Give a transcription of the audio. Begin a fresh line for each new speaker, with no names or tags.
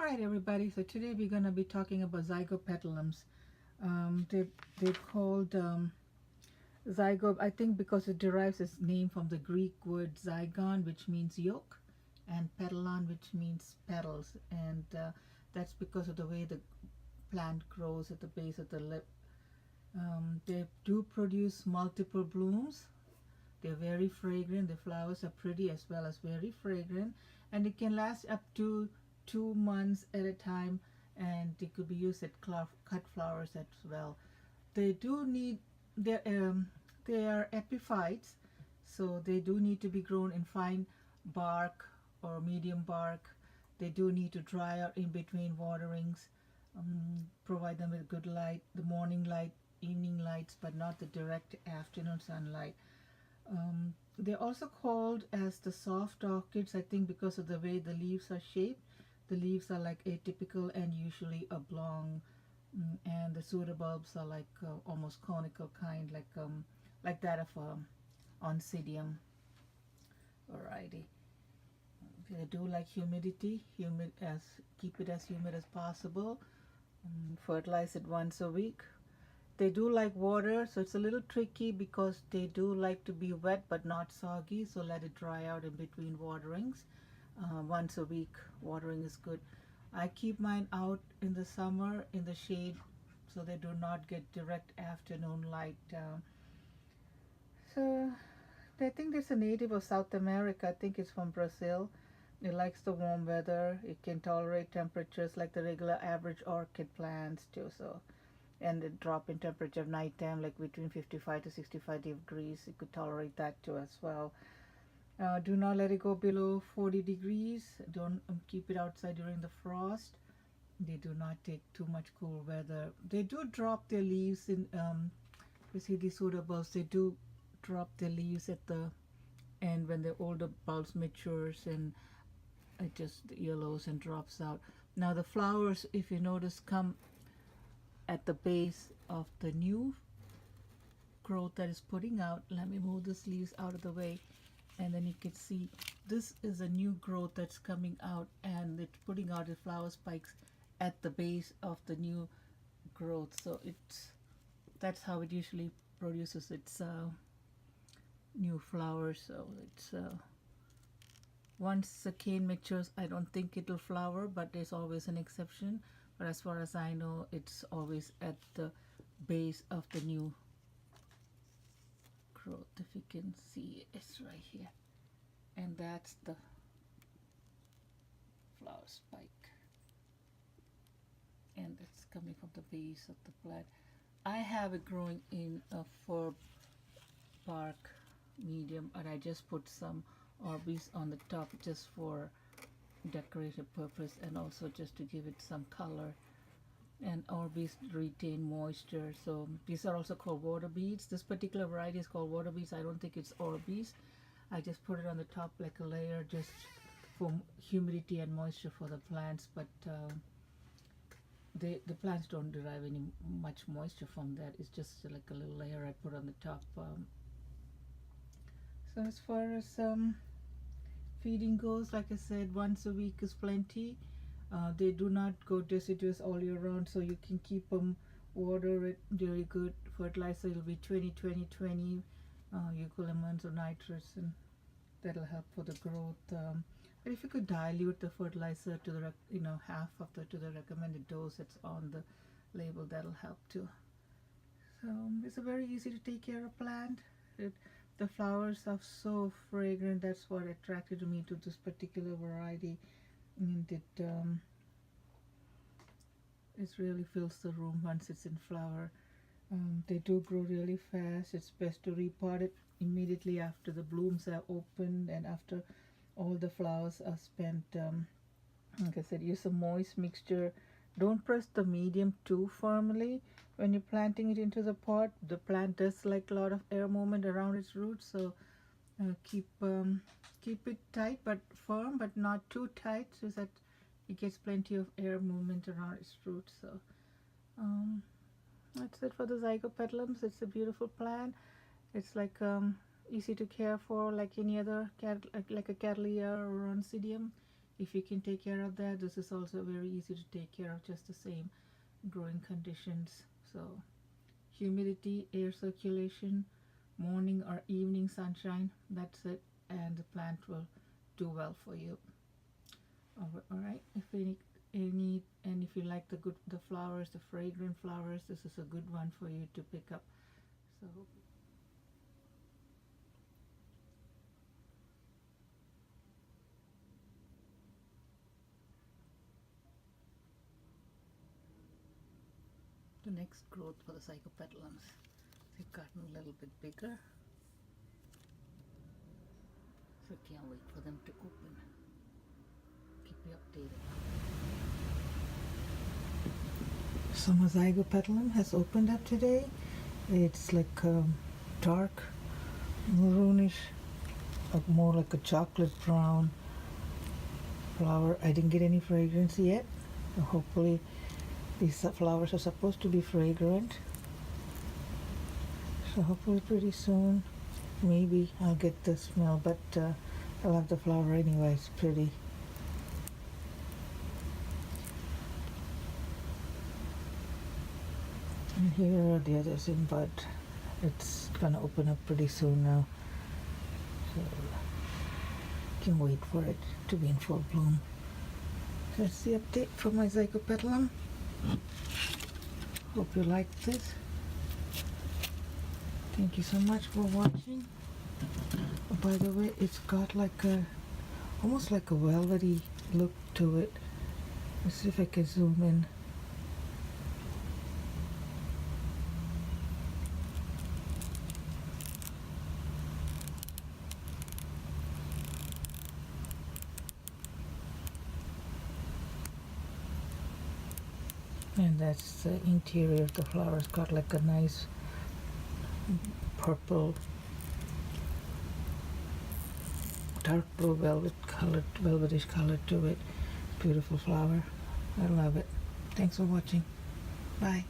Alright everybody, so today we're going to be talking about zygopetalums. They're called I think because it derives its name from the Greek word zygon, which means yolk, and petalon, which means petals, and that's because of the way the plant grows at the base of the lip. They do produce multiple blooms. They're very fragrant. The flowers are pretty as well as very fragrant, and it can last up to 2 months at a time, and they could be used at cut flowers as well. They do need they are epiphytes, so they do need to be grown in fine bark or medium bark. They do need to dry out in between waterings. Provide them with good light, the morning light, evening lights, but not the direct afternoon sunlight. They're also called as the soft orchids, I think, because of the way the leaves are shaped. The leaves are like atypical and usually oblong, and the pseudobulbs are like almost conical kind, like that of oncidium. Alrighty. They do like humidity. Keep it as humid as possible. Fertilize it once a week. They do like water, so it's a little tricky because they do like to be wet but not soggy, so let it dry out in between waterings. Once a week watering is good. I keep mine out in the summer in the shade so they do not get direct afternoon light. So I think it's a native of South America. I think it's from Brazil. It likes the warm weather. It can tolerate temperatures like the regular average orchid plants too. So, and the drop in temperature of nighttime, like between 55 to 65 degrees, it could tolerate that too as well. Do not let it go below 40 degrees. Don't keep it outside during the frost. They do not take too much cool weather. They do drop their leaves in, you see these pseudobulbs, they do drop their leaves at the end when the older bulbs matures, and it just yellows and drops out. Now the flowers, if you notice, come at the base of the new growth that is putting out. Let me move the leaves out of the way, and then you can see this is a new growth that's coming out, and it's putting out the flower spikes at the base of the new growth. So that's how it usually produces its new flowers. So it's once the cane matures, I don't think it'll flower, but there's always an exception. But as far as I know, it's always at the base of the new growth. If you can see, it's right here, and that's the flower spike, and it's coming from the base of the plant. I have it growing in a fir bark medium, and I just put some orbis on the top just for decorative purpose, and also just to give it some color. And orbis retain moisture, so these are also called water beads. This particular variety is called water beads. I don't think it's orbis. I just put it on the top like a layer just for humidity and moisture for the plants, but the plants don't derive any much moisture from that. It's just like a little layer I put on the top. So as far as feeding goes, like I said, once a week is plenty. They do not go deciduous all year round, so you can keep them, water it very good. Fertilizer will be 20-20-20, eucalyptus or nitrous, and that'll help for the growth. But if you could dilute the fertilizer to the half of to the recommended dose that's on the label, that'll help too. So it's a very easy to take care of plant. The flowers are so fragrant. That's what attracted me to this particular variety. And it really fills the room once it's in flower. They do grow really fast. It's best to repot it immediately after the blooms are opened and after all the flowers are spent. Like I said, use a moist mixture. Don't press the medium too firmly when you're planting it into the pot. The plant does like a lot of air movement around its roots, so keep it tight but firm, but not too tight, so that it gets plenty of air movement around its roots. So that's it for the Zygopetalums. It's a beautiful plant. It's like easy to care for, like any other like a Cattleya or Oncidium. if you can take care of that, this is also very easy to take care of, just the same growing conditions. So humidity, air circulation, morning or evening sunshine, that's it, and the plant will do well for you. All right, if any and if you like the flowers, the fragrant flowers, this is a good one for you to pick up. So the next growth for the Zygopetalums, they've gotten a little bit bigger, so can't wait for them to open. Keep you updated. So my Zygopetalum has opened up today. It's like dark maroonish, more like a chocolate brown flower. I didn't get any fragrance yet, so hopefully these flowers are supposed to be fragrant, so hopefully pretty soon maybe I'll get the smell, but I love the flower anyway. It's pretty. And here are the others in bud. It's gonna open up pretty soon now, so can wait for it to be in full bloom. That's the update for my Zygopetalum. Hope you liked this. Thank you so much for watching. Oh, by the way, it's got like a almost like a velvety look to it. Let's see if I can zoom in. And that's the interior of the flower. It's got like a nice purple, dark blue velvetish color to it. Beautiful flower. I love it. Thanks for watching. Bye.